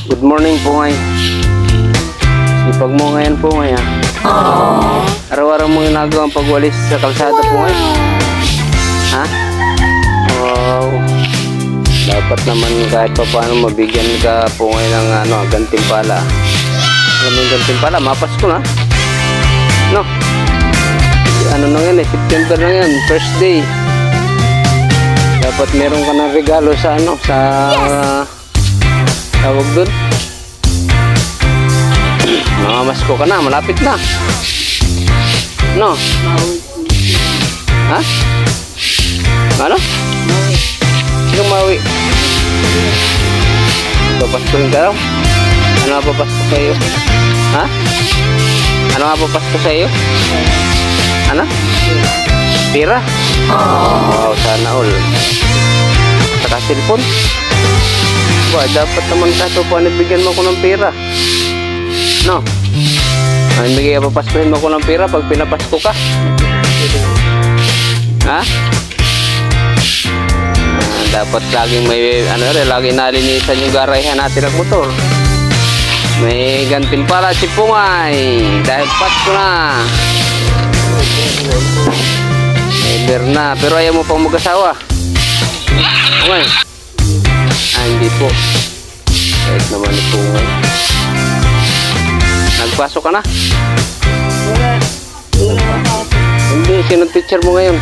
Good morning po ngayon. Sipag mo ngayon po ngayon. Araw-araw mo ginagawa ang pagwalis sa kalsada po ngayon. Ha? Wow. Dapat naman kahit pa paano mabigyan ka po ngayon ng gantimpala. Alam mo yung gantimpala? Mapasko na. No? Ano na yan eh? September na yan. First day. Dapat meron ka ng regalo sa tawag dun. Mamamasko ka na, malapit na. No? Ha? Ano? Sino mawi? Papasko rin ka raw? Ano nga papasko sa iyo? Ha? Ano nga papasko sa iyo? Ano? Pira? Wow, sana all. Saka cellphone? Dapat naman kaso po nabigyan mo ko ng pera. No? Bigay papaskuhin mo ko ng pera pag pinapasko ka. Ha? Dapat laging may laging nalinisan yung garahe natin ng motor. May gantimpala si Pungay dahil Pasko na. Ever na, pero ayaw mo pang mag-asawa. Okay. Hindi po. Kahit naman po. Nagpasok ka na? Hindi, sinong teacher mo ngayon?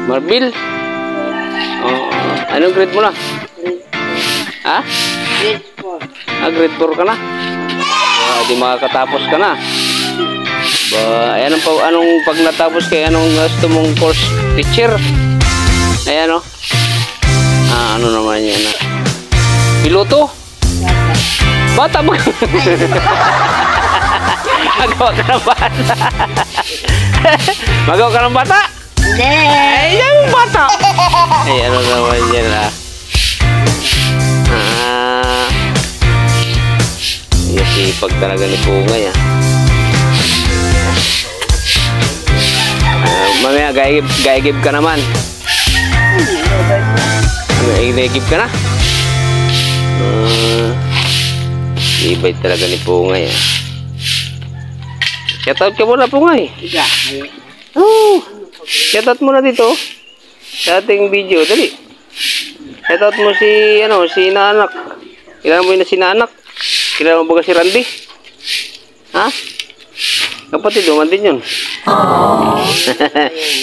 Marbil? Anong grade mo na? Ha? Grade 4. Grade 4 ka na? Di makakatapos ka na. Anong pag natapos kayo, anong gusto mong course? Teacher? Ayan o. Ano naman yan na? Piloto? Bata mo. Magawa ka ng bata. Magawa ka ng bata? Hindi. Ay, yan yung bata. Ay, ano naman yan ah. Sipag talaga ni Pungay ah. Mamaya, gaigib ka naman. Gaigib ka na? Ibay talaga ni Pungay ah. Shoutout ka muna Pungay. Shoutout muna dito sa ating video. Dali. Shoutout mo si Nanak. Kilala mo yun na si Nanak? Kilala mo ba si Randy? Ha? Kapatid, duman din yun.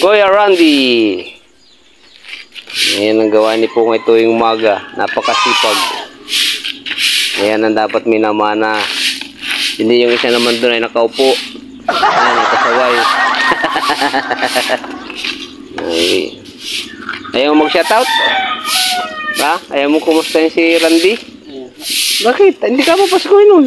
Kuya Randy. Ayan ang gawa ni Pungay tuwing umaga. Napakasipag. Ayan ang dapat minamana. Hindi yung isa naman doon ay nakaupo. Ayan, nakasaway. Ayaw mo mag-shoutout? Ha? Ayaw mo kumustahin si Randy? Bakit? Hindi ka papaskuhin nun.